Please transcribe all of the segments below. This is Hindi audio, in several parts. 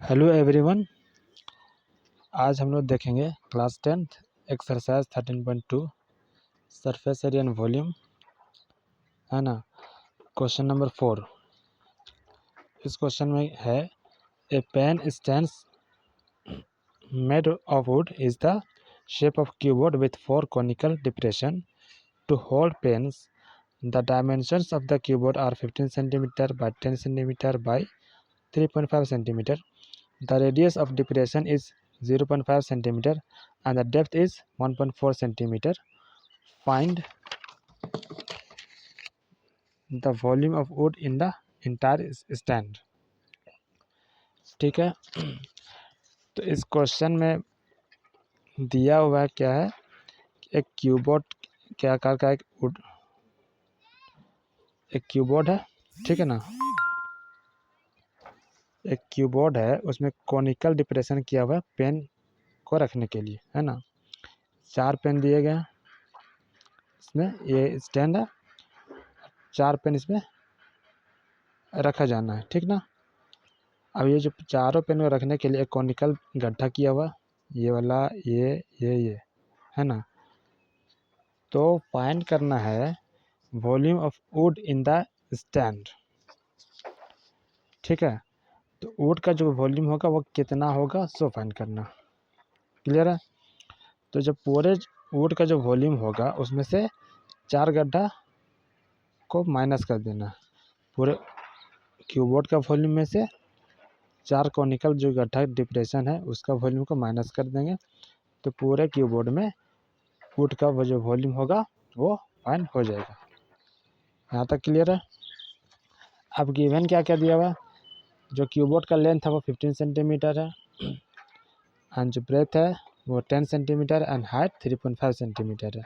Hello everyone. आज हम लोग देखेंगे class 10th exercise 13.2 surface area and volume, है ना। Question number 4। इस क्वेश्चन में है a pen stands made of wood is the shape of keyboard with 4 conical depression to hold pens. The dimensions of the keyboard are 15 centimeter by 10 centimeter by 3.5 centimeter. The radius of depression is 0.5 centimeter and the depth is 1.4 centimeter. Find the volume of wood in the entire stand. ठीक है, तो इस क्वेश्चन में दिया हुआ है क्या है, एक क्यूबोर्ड के आकार का एक क्यूबोर्ड है, ठीक है ना। एक क्यूबोर्ड है, उसमें कॉनिकल डिप्रेशन किया हुआ है पेन को रखने के लिए, है ना। 4 पेन दिए गए हैं, इसमें ये स्टैंड है, 4 पेन इसमें रखा जाना है, ठीक ना। अब ये जो चारों पेन को रखने के लिए एक कॉनिकल गड्ढा किया हुआ, ये वाला, ये है ना। तो फाइंड करना है volume of would in the stand, ठीक है। तो वुड का जो वॉल्यूम होगा वो कितना होगा, सो फाइंड करना। क्लियर है। तो जब पूरे वुड का जो वॉल्यूम होगा उसमें से 4 गड्ढा को माइनस कर देना। पूरे कीबोर्ड का वॉल्यूम में से 4 कॉनिकल जो गड्ढा डिप्रेशन है उसका वॉल्यूम को माइनस कर देंगे, तो पूरे कीबोर्ड में वुड का वो जो वॉल्यूम होगा वो फाइंड हो जाएगा। यहाँ तक क्लियर है। अब गिवन क्या क्या दिया हुआ, जो कीबोर्ड का लेंथ है वो 15 सेंटीमीटर है, एंड जो ब्रेथ है वो 10 सेंटीमीटर एंड हाइट 3.5 सेंटीमीटर है।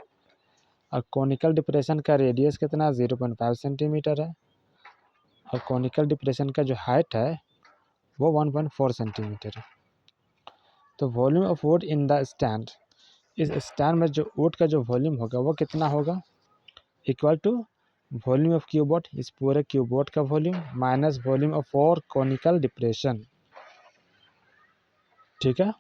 और कॉनिकल डिप्रेशन का रेडियस कितना, 0.5 सेंटीमीटर है। और कॉनिकल डिप्रेशन का जो हाइट है वो 1.4 सेंटीमीटर है। तो volume of would in the stand, इस स्टैंड में जो वुड का जो वॉल्यूम होगा वो कितना होगा, equal to volume of keyboard, इस पूरे कीबोर्ड का volume minus volume of 4 conical depression, ठीक है।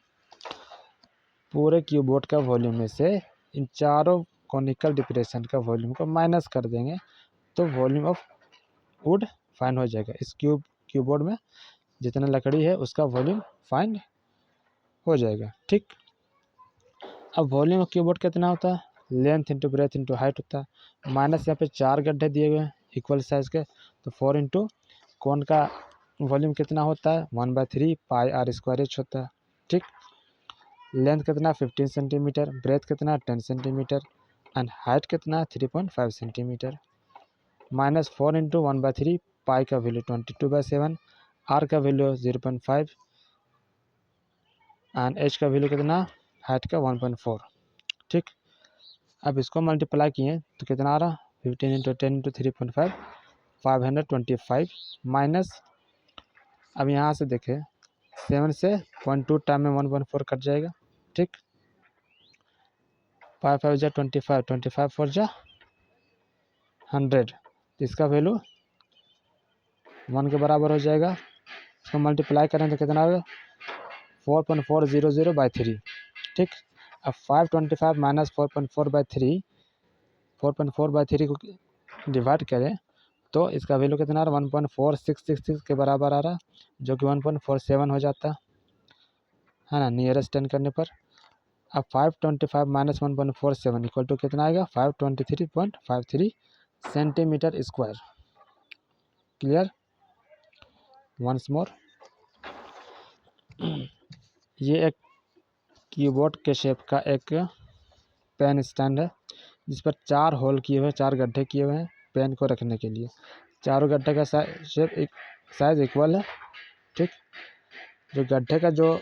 पूरे कीबोर्ड का वॉल्यूम में से इन चारों कॉनिकल डिप्रेशन का वॉल्यूम को माइनस कर देंगे, तो वॉल्यूम ऑफ वुड फाइंड हो जाएगा। इस कीबोर्ड में जितना लकड़ी है उसका वॉल्यूम फाइंड हो जाएगा, ठीक। अब वॉल्यूम ऑफ कीबोर्ड कितना होता है, length into breadth into height होता है। माइनस यहाँ पे 4 गड्ढे दिए हुए हैं इक्वल साइज के, तो 4 इंटू कौन का वॉल्यूम कितना होता है, 1/3 पाई आर स्क्वायर एच होता है, ठीक। लेंथ कितना 15 सेंटीमीटर, ब्रेथ कितना 10 सेंटीमीटर एंड हाइट कितना 3.5 सेंटीमीटर। माइनस 4 इंटू 1/3 पाई का वैल्यू 22/7, आर का वैल्यू 0.5 एंड एच का वैल्यू कितना, हाइट का 1.4, ठीक। अब इसको मल्टीप्लाई किए तो कितना आ रहा, 15 इंटू 10 इंटू 3.5 525 माइनस, अब यहाँ से देखें 7 से 0.2 टाइम में 1.4 कट जाएगा, ठीक। 5 5 जा 25, 25 4 जा 100, तो इसका वैल्यू 1 के बराबर हो जाएगा। इसको मल्टीप्लाई करें तो कितना होगा, 4.400/3, ठीक। अब 525 माइनस 4.4/3, 4.4/3 को डिवाइड करें तो इसका वैल्यू कितना आ रहा है, 1.4666 के बराबर आ रहा है, जो कि 1.47 हो जाता है ना, नियरेस्ट 10 करने पर। अब 525 माइनस 1.47 इक्वल टू कितना आएगा, 523.53 centimetre square. Clear. Once more, ये एक कीबोर्ड के शेप का एक पेन स्टैंड है जिस पर 4 होल किए हुए, 4 गड्ढे किए हुए हैं पेन को रखने के लिए। चारों गड्ढे का साइज इक्वल है, ठीक। जो गड्ढे का जो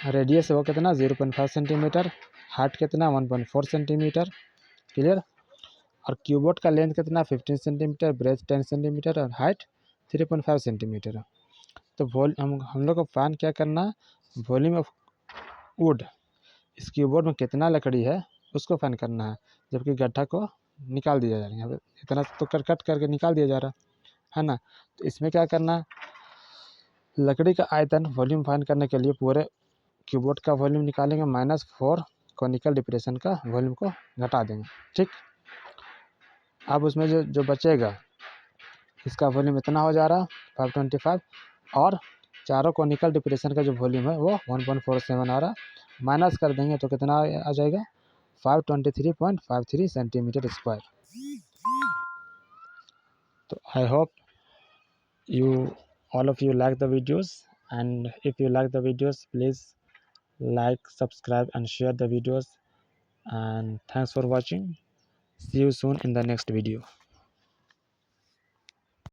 रेडियस है वो कितना 0.5 सेंटीमीटर, हाइट कितना 1.4 सेंटीमीटर। क्लियर। और कीबोर्ड का लेंथ कितना 15 सेंटीमीटर, ब्रेथ 10 सेंटीमीटर और हाइट 3.5 सेंटीमीटर। तो हम लोग को फाइंड क्या करना है, वॉल्यूम ऑफ वुड, इस कीबोर्ड में कितना लकड़ी है उसको फाइंड करना है, जबकि गड्ढा को निकाल दिया जा रहा है। यहाँ पे इतना तो कट करके निकाल दिया जा रहा है ना। तो इसमें क्या करना है, लकड़ी का आयतन वॉल्यूम फाइंड करने के लिए पूरे कीबोर्ड का वॉल्यूम निकालेंगे, -4 कॉनिकल डिप्रेशन का वॉल्यूम को घटा देंगे। ठीक, अब उसमें जो बचेगा इसका वॉल्यूम इतना हो जा रहा 525, और चारों कॉनिकल डिप्रेशन का जो वॉल्यूम है वो 1.47 आ रहा, माइनस कर देंगे तो कितना आ जाएगा 523.53 सेंटीमीटर स्क्वायर। तो I hope you all of you like the videos, and if you like the videos, please like, subscribe and share the videos, and thanks for watching. See you soon in the next video.